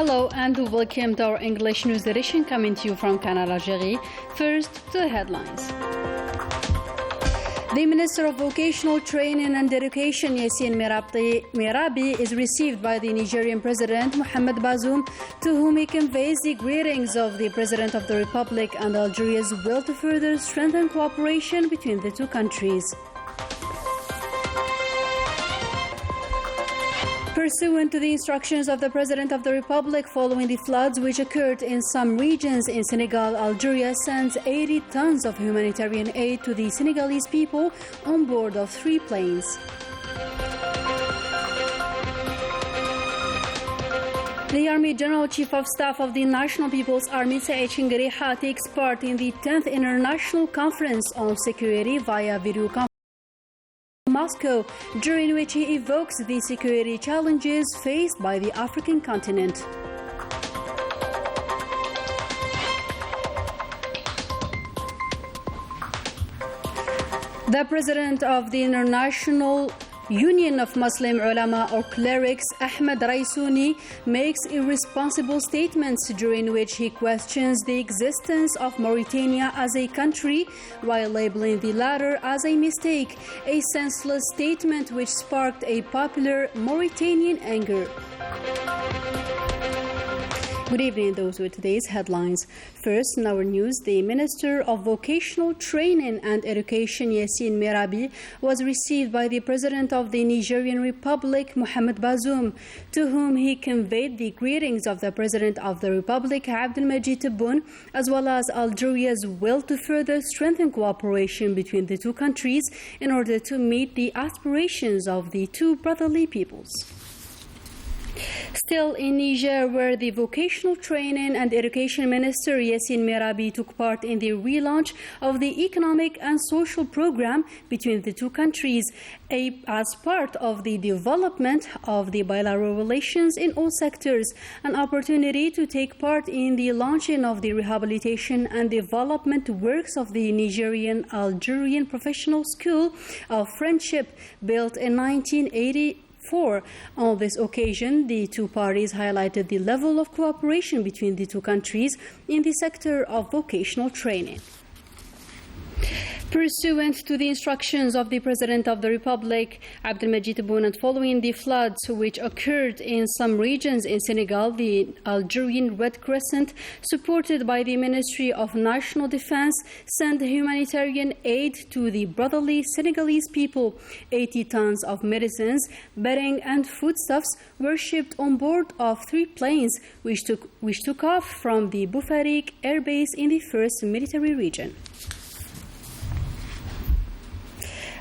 Hello and welcome to our English news edition coming to you from Canal, Algérie. First, the headlines. The Minister of Vocational Training and Education, Yassine Merabi, is received by the Nigerian President, Mohamed Bazoum, to whom he conveys the greetings of the President of the Republic and Algeria's will to further strengthen cooperation between the two countries. Pursuant to the instructions of the President of the Republic following the floods which occurred in some regions in Senegal, Algeria sends 80 tons of humanitarian aid to the Senegalese people on board of 3 planes. The Army General Chief of Staff of the National People's Army, Saïd Chingueriha, takes part in the 10th International Conference on Security via video conference in Moscow, during which he evokes the security challenges faced by the African continent. The President of the International Union of Muslim Ulama or Clerics, Ahmed Raisouni, makes irresponsible statements during which he questions the existence of Mauritania as a country while labeling the latter as a mistake, a senseless statement which sparked a popular Mauritanian anger. Good evening, those were today's headlines. First, in our news, the Minister of Vocational Training and Education, Yassine Merabi, was received by the President of the Nigerian Republic, Mohamed Bazoum, to whom he conveyed the greetings of the President of the Republic, Abdelmajid Tebboune, as well as Algeria's will to further strengthen cooperation between the two countries in order to meet the aspirations of the two brotherly peoples. Still in Niger, where the Vocational Training and Education Minister Yassine Merabi took part in the relaunch of the economic and social program between the two countries, as part of the development of the bilateral relations in all sectors, an opportunity to take part in the launching of the rehabilitation and development works of the Nigerian-Algerian Professional School of Friendship, built in 1980. On this occasion, the two parties highlighted the level of cooperation between the two countries in the sector of vocational training. Pursuant to the instructions of the President of the Republic, Abdelmajid Tebboune, and following the floods which occurred in some regions in Senegal, the Algerian Red Crescent, supported by the Ministry of National Defense, sent humanitarian aid to the brotherly Senegalese people. 80 tons of medicines, bedding, and foodstuffs were shipped on board of 3 planes, which took off from the Boufarik Air Base in the 1st Military Region.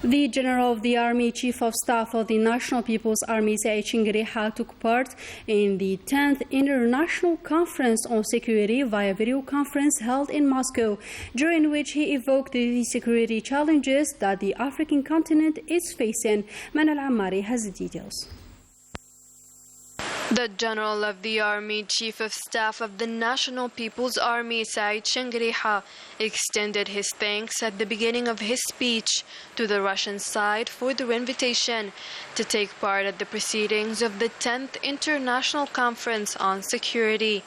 The General of the Army Chief of Staff of the National People's Army, Saïd Chingueriha, took part in the 10th International Conference on Security via video conference held in Moscow, during which he evoked the security challenges that the African continent is facing. Manal Ammari has the details. The General of the Army, Chief of Staff of the National People's Army, Saïd Chingueriha, extended his thanks at the beginning of his speech to the Russian side for their invitation to take part at the proceedings of the 10th International Conference on Security,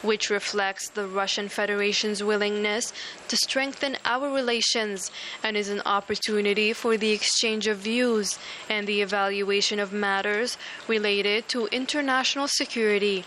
which reflects the Russian Federation's willingness to strengthen our relations and is an opportunity for the exchange of views and the evaluation of matters related to international security.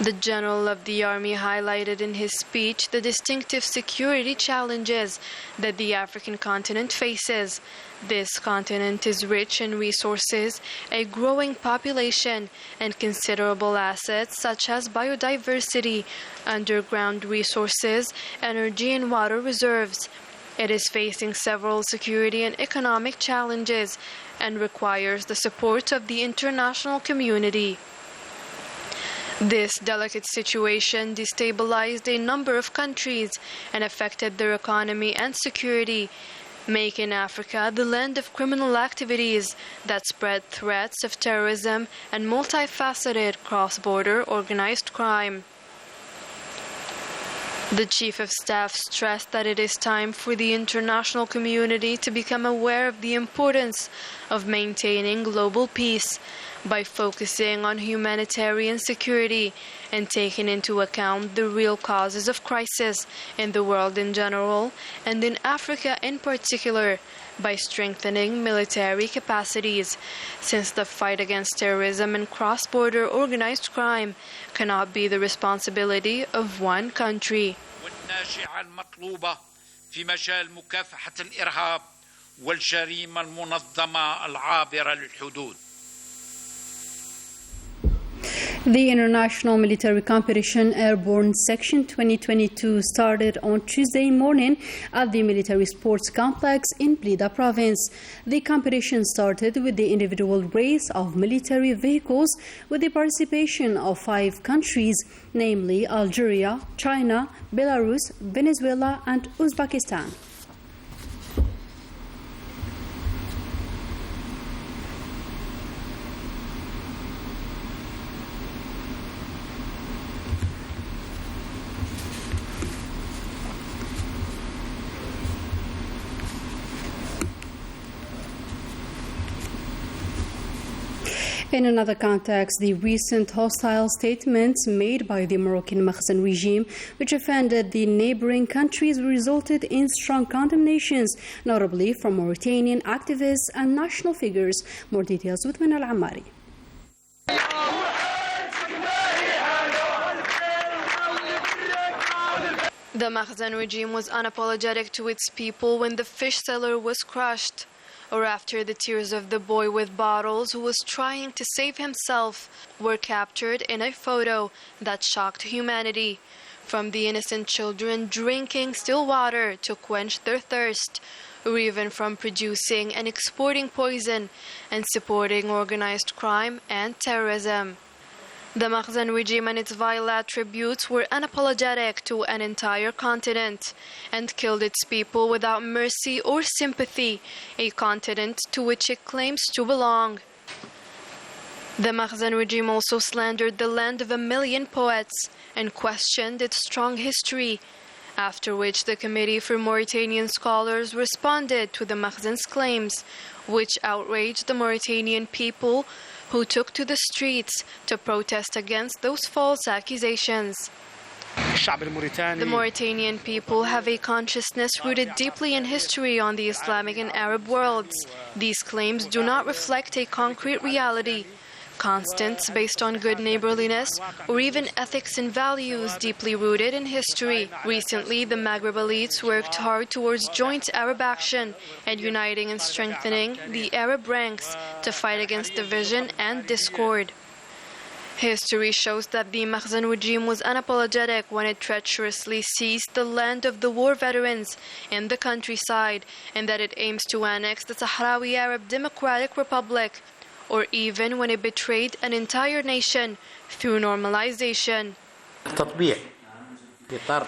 The General of the Army highlighted in his speech the distinctive security challenges that the African continent faces. This continent is rich in resources, a growing population, and considerable assets such as biodiversity, underground resources, energy and water reserves. It is facing several security and economic challenges and requires the support of the international community. This delicate situation destabilized a number of countries and affected their economy and security, making Africa the land of criminal activities that spread threats of terrorism and multifaceted cross-border organized crime. The Chief of Staff stressed that it is time for the international community to become aware of the importance of maintaining global peace by focusing on humanitarian security and taking into account the real causes of crisis in the world in general and in Africa in particular, by strengthening military capacities, since the fight against terrorism and cross-border organized crime cannot be the responsibility of one country. والناجعة المطلوبة في مجال مكافحة الإرهاب والجريمة المنظمة العابرة للحدود. The International Military Competition Airborne Section 2022 started on Tuesday morning at the Military Sports Complex in Blida Province. The competition started with the individual race of military vehicles with the participation of 5 countries, namely Algeria, China, Belarus, Venezuela, and Uzbekistan. In another context, the recent hostile statements made by the Moroccan Makhzen regime, which offended the neighboring countries, resulted in strong condemnations, notably from Mauritanian activists and national figures. More details with Manal Ammari. The Makhzen regime was unapologetic to its people when the fish seller was crushed, or after the tears of the boy with bottles who was trying to save himself were captured in a photo that shocked humanity. From the innocent children drinking still water to quench their thirst, or even from producing and exporting poison and supporting organized crime and terrorism. The Makhzen regime and its vile attributes were unapologetic to an entire continent and killed its people without mercy or sympathy, a continent to which it claims to belong. The Makhzen regime also slandered the land of 1 million poets and questioned its strong history, after which the Committee for Mauritanian Scholars responded to the Makhzen's claims, which outraged the Mauritanian people who took to the streets to protest against those false accusations. The Mauritanian people have a consciousness rooted deeply in history on the Islamic and Arab worlds. These claims do not reflect a concrete reality, constants based on good neighborliness, or even ethics and values deeply rooted in history. Recently, the Maghreb elites worked hard towards joint Arab action and uniting and strengthening the Arab ranks to fight against division and discord. History shows that the Makhzen regime was unapologetic when it treacherously seized the land of the war veterans in the countryside, and that it aims to annex the Sahrawi Arab Democratic Republic, or even when it betrayed an entire nation through normalization.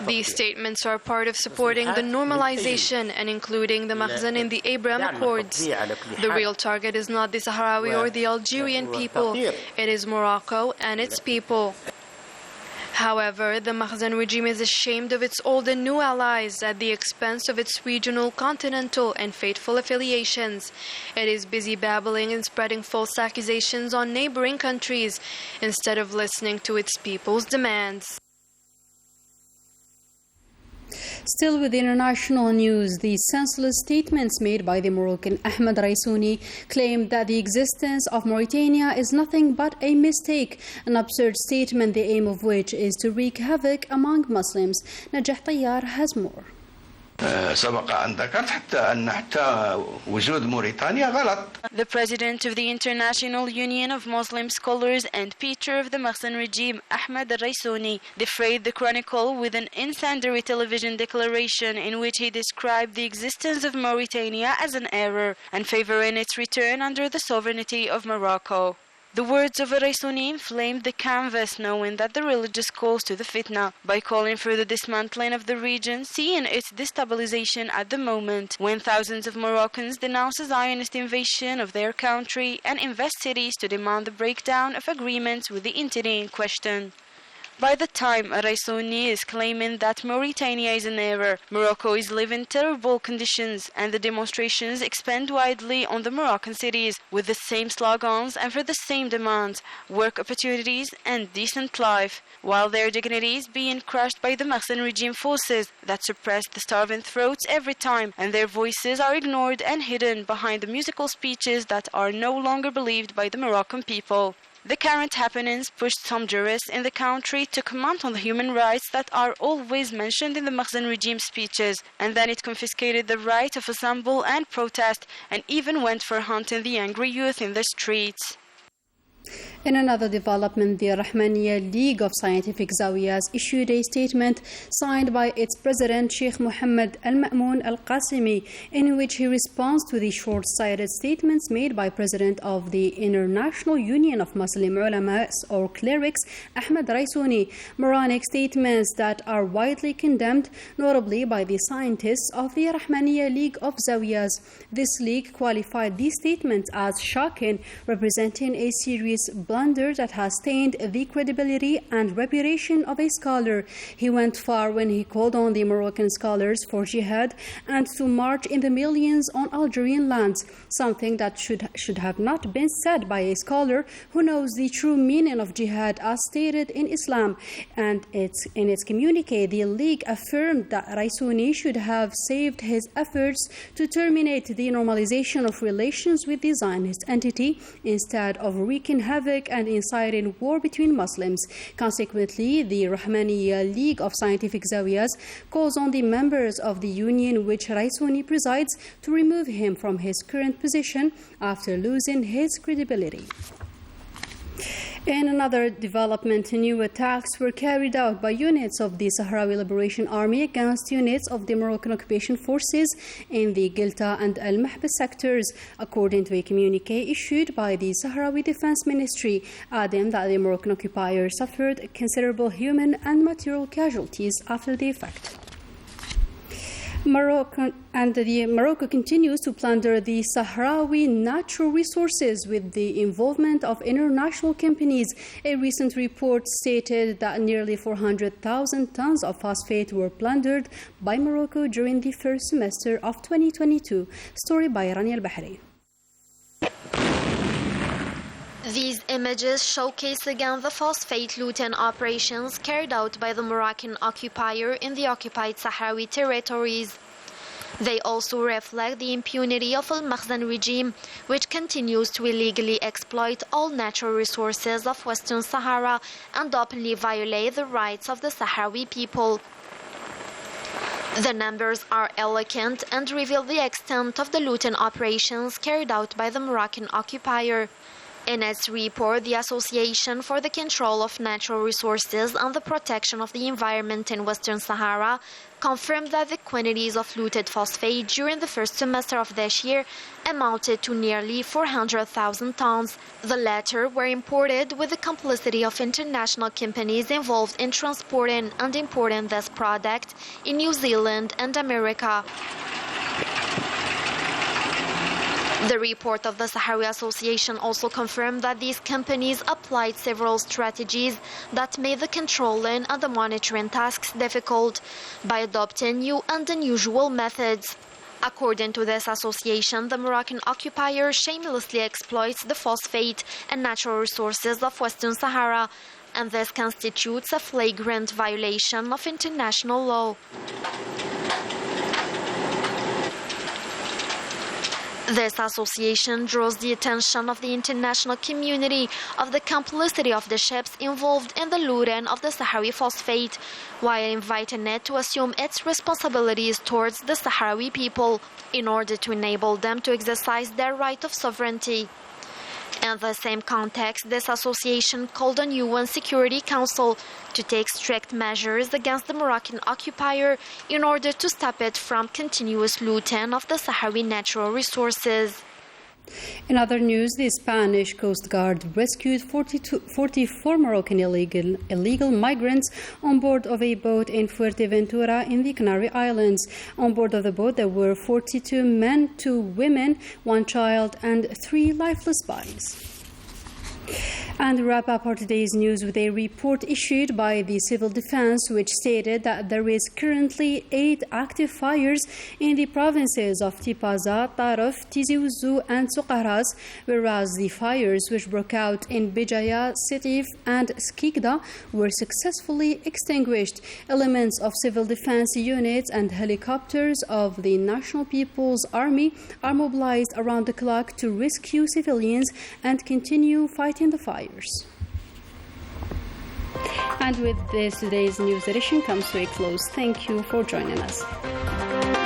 These statements are part of supporting the normalization and including the Makhzen in the Abraham Accords. The real target is not the Sahrawi or the Algerian people, it is Morocco and its people. However, the Makhzen regime is ashamed of its old and new allies at the expense of its regional, continental, and fateful affiliations. It is busy babbling and spreading false accusations on neighboring countries instead of listening to its people's demands. Still with international news, the senseless statements made by the Moroccan Ahmed Raisouni claimed that the existence of Mauritania is nothing but a mistake, an absurd statement, the aim of which is to wreak havoc among Muslims. Najah Tayyar has more. سبق أن ذكرت حتى وجود موريتانيا غلط. The president of the International Union of Muslim Scholars and Peter of the Makhzen regime, Ahmed Raisouni, defrayed the Chronicle with an incendiary television declaration in which he described the existence of Mauritania as an error and favoring its return under the sovereignty of Morocco. The words of Raisouni inflamed the canvas, knowing that the religious calls to the fitna by calling for the dismantling of the region, seeing its destabilization at the moment when thousands of Moroccans denounce a Zionist invasion of their country and invest cities to demand the breakdown of agreements with the entity in question. By the time Raissouni is claiming that Mauritania is in error, Morocco is living terrible conditions, and the demonstrations expand widely on the Moroccan cities with the same slogans and for the same demands: work opportunities and decent life, while their dignity is being crushed by the Mahsen regime forces that suppress the starving throats every time, and their voices are ignored and hidden behind the musical speeches that are no longer believed by the Moroccan people. The current happenings pushed some jurists in the country to comment on the human rights that are always mentioned in the Mahsen regime speeches, and then it confiscated the right of assembly and protest, and even went for hunting the angry youth in the streets. In another development, the Rahmaniya League of Scientific Zawiyas issued a statement signed by its president, Sheikh Mohammed Al-Ma'moun Al-Qasimi, in which he responds to the short-sighted statements made by President of the International Union of Muslim Ulama or Clerics, Ahmed Raissouni, moronic statements that are widely condemned, notably by the scientists of the Rahmaniya League of Zawiyas. This league qualified these statements as shocking, representing a serious blunder that has stained the credibility and reputation of a scholar. He went far when he called on the Moroccan scholars for jihad and to march in the millions on Algerian lands, something that should have not been said by a scholar who knows the true meaning of jihad as stated in Islam. And in its communique, the League affirmed that Raissouni should have saved his efforts to terminate the normalization of relations with the Zionist entity instead of wreaking havoc and inciting war between Muslims. Consequently, the Rahmaniya League of Scientific Zawiyas calls on the members of the union which Raissouni presides to remove him from his current position after losing his credibility. In another development, new attacks were carried out by units of the Sahrawi Liberation Army against units of the Moroccan occupation forces in the Gilta and Al Mahbas sectors, according to a communique issued by the Sahrawi Defense Ministry, adding that the Moroccan occupier suffered considerable human and material casualties after the effect. Morocco continues to plunder the Sahrawi natural resources with the involvement of international companies. A recent report stated that nearly 400,000 tons of phosphate were plundered by Morocco during the first semester of 2022. Story by Rania Al-Bahri. These images showcase again the phosphate looting operations carried out by the Moroccan occupier in the occupied Sahrawi territories. They also reflect the impunity of Al-Mahsen regime, which continues to illegally exploit all natural resources of Western Sahara and openly violate the rights of the Sahrawi people. The numbers are eloquent and reveal the extent of the looting operations carried out by the Moroccan occupier. In its report, the Association for the Control of Natural Resources and the Protection of the Environment in Western Sahara confirmed that the quantities of looted phosphate during the first semester of this year amounted to nearly 400,000 tons. The latter were imported with the complicity of international companies involved in transporting and importing this product in New Zealand and America. The report of the Sahrawi Association also confirmed that these companies applied several strategies that made the controlling and the monitoring tasks difficult by adopting new and unusual methods. According to this association, the Moroccan occupier shamelessly exploits the phosphate and natural resources of Western Sahara, and this constitutes a flagrant violation of international law. This association draws the attention of the international community of the complicity of the ships involved in the looting of the Sahrawi phosphate, while inviting it to assume its responsibilities towards the Sahrawi people in order to enable them to exercise their right of sovereignty. In the same context, this association called on UN Security Council to take strict measures against the Moroccan occupier in order to stop it from continuous looting of the Sahrawi natural resources. In other news, the Spanish Coast Guard rescued 44 Moroccan illegal migrants on board of a boat in Fuerteventura in the Canary Islands. On board of the boat, there were 42 men, 2 women, 1 child, and 3 lifeless bodies. And wrap up our today's news with a report issued by the Civil Defense, which stated that there is currently 8 active fires in the provinces of Tipaza, Taraf, Tizi Ouzou, and Soqaras, whereas the fires which broke out in Bijaya, Sétif, and Skikda were successfully extinguished. Elements of civil defense units and helicopters of the National People's Army are mobilized around the clock to rescue civilians and continue fighting the fires. And with this, today's news edition comes to a close. Thank you for joining us.